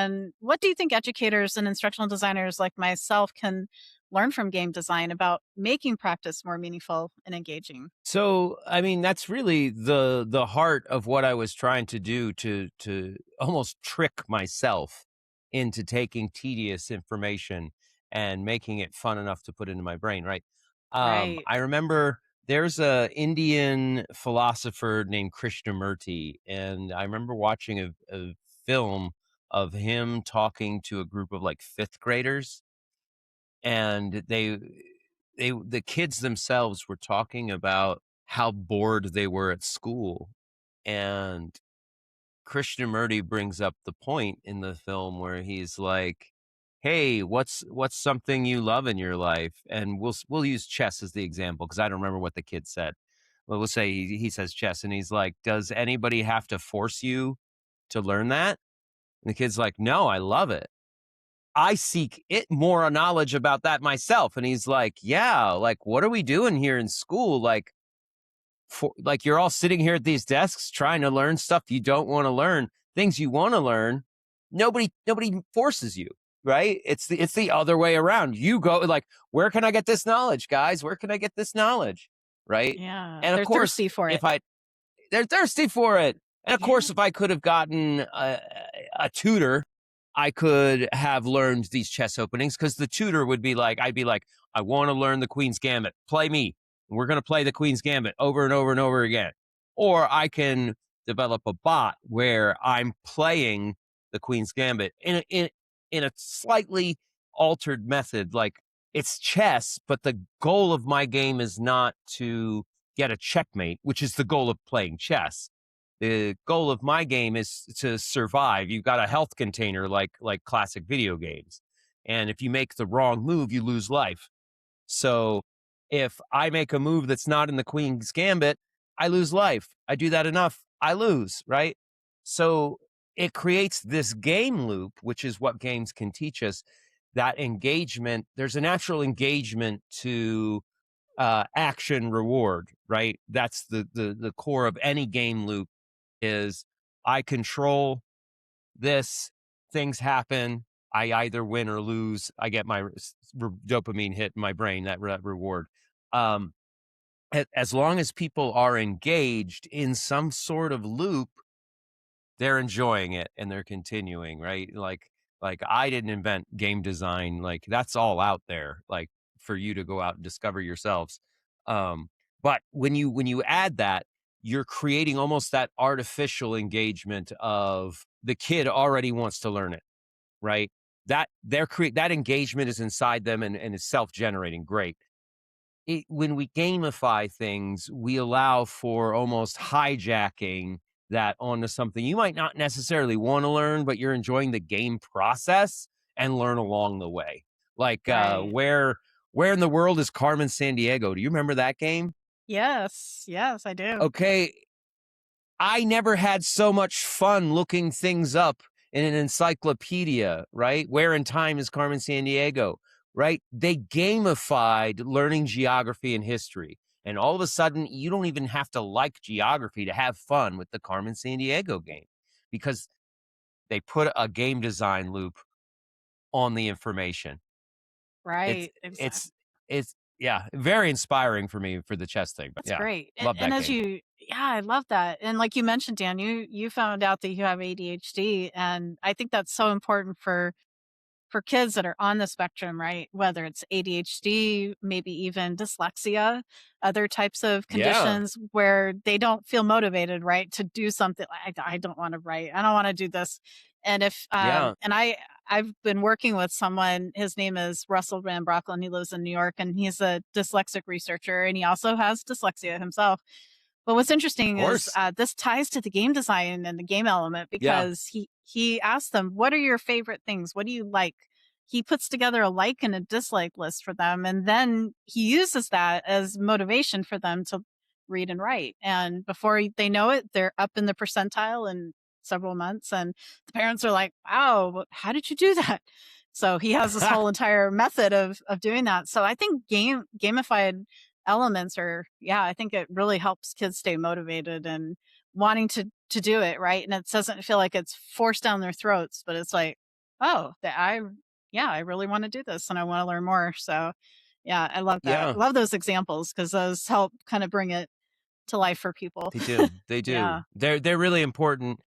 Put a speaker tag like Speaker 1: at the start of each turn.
Speaker 1: And what do you think educators and instructional designers like myself can learn from game design about making practice more meaningful and engaging?
Speaker 2: So, I mean, that's really the heart of what I was trying to do to almost trick myself into taking tedious information and making it fun enough to put into my brain, right?
Speaker 1: Right.
Speaker 2: I remember there's a Indian philosopher named Krishnamurti, and I remember watching a film of him talking to a group of like fifth graders, and the kids themselves were talking about how bored they were at school, and Krishnamurti brings up the point in the film where he's like, "Hey, what's something you love in your life?" And we'll use chess as the example because I don't remember what the kid said. Well, we'll say he says chess, and he's like, "Does anybody have to force you to learn that?" And the kid's like, "No, I love it. I seek it more knowledge about that myself." And he's like, "Yeah, like what are we doing here in school? Like you're all sitting here at these desks trying to learn stuff you don't want to learn, things you want to learn. Nobody forces you, right? It's the other way around. You go like, where can I get this knowledge, guys? Where can I get this knowledge? Right?
Speaker 1: Yeah.
Speaker 2: And of
Speaker 1: They're
Speaker 2: course,
Speaker 1: thirsty for it.
Speaker 2: if I they're thirsty for it. And of
Speaker 1: Yeah.
Speaker 2: course, if I could have gotten a tutor, I could have learned these chess openings because the tutor would be like, I'd be like, I want to learn the Queen's Gambit. Play me. We're going to play the Queen's Gambit over and over and over again. Or I can develop a bot where I'm playing the Queen's Gambit in a slightly altered method. Like it's chess, but the goal of my game is not to get a checkmate, which is the goal of playing chess. The goal of my game is to survive. You've got a health container like classic video games. And if you make the wrong move, you lose life. So if I make a move that's not in the Queen's Gambit, I lose life. I do that enough, I lose, right? So it creates this game loop, which is what games can teach us. That engagement, there's a natural engagement to action reward, right? That's the core of any game loop is I control this, things happen, I either win or lose, I get my dopamine hit in my brain, that reward. Um, as long as people are engaged in some sort of loop, they're enjoying it and they're continuing, right? Like I didn't invent game design, like that's all out there, like for you to go out and discover yourselves. Um, but when you add that, you're creating almost that artificial engagement of the kid already wants to learn it, right? That engagement is inside them and is self-generating. Great. When we gamify things, we allow for almost hijacking that onto something you might not necessarily want to learn, but you're enjoying the game process and learn along the way. Like
Speaker 1: Right.
Speaker 2: where in the world is Carmen San Diego? Do you remember that game?
Speaker 1: Yes. Yes, I do.
Speaker 2: Okay, I never had so much fun looking things up in an encyclopedia, right? Where in time is Carmen San Diego, right? They gamified learning geography and history. And all of a sudden, you don't even have to like geography to have fun with the Carmen San Diego game because they put a game design loop on the information. It's,
Speaker 1: Right.
Speaker 2: it's,
Speaker 1: Exactly.
Speaker 2: yeah, very inspiring for me for the chess thing. But
Speaker 1: That's
Speaker 2: yeah,
Speaker 1: great.
Speaker 2: love
Speaker 1: And
Speaker 2: that
Speaker 1: as
Speaker 2: game.
Speaker 1: you yeah, I love that. And like you mentioned, Dan, you found out that you have ADHD, and I think that's so important for kids that are on the spectrum, right? Whether it's ADHD, maybe even dyslexia, other types of
Speaker 2: Yeah,
Speaker 1: conditions where they don't feel motivated, right, to do something. I don't want to write. I don't want to do this. And if
Speaker 2: yeah,
Speaker 1: and I've been working with someone. His name is Russell Van Brocklin. He lives in New York, and he's a dyslexic researcher, and he also has dyslexia himself. But what's
Speaker 2: of
Speaker 1: interesting is,
Speaker 2: course.
Speaker 1: this ties to the game design and the game element
Speaker 2: Yeah.
Speaker 1: because he asked them, "What are your favorite things? What do you like?" He puts together a like and a dislike list for them, and then he uses that as motivation for them to read and write. And before they know it, they're up in the percentile in several months, and the parents are like, "Wow, how did you do that?" So he has this whole entire method of doing that. So I think gamified elements are yeah, I think it really helps kids stay motivated and wanting to do it, right? And it doesn't feel like it's forced down their throats, but it's like oh, that I yeah, I really wanna do this and I wanna learn more. So, yeah, I love that.
Speaker 2: Yeah,
Speaker 1: I love those examples because those help kinda bring it to life for people.
Speaker 2: they do. They
Speaker 1: Yeah.
Speaker 2: do. They're really important.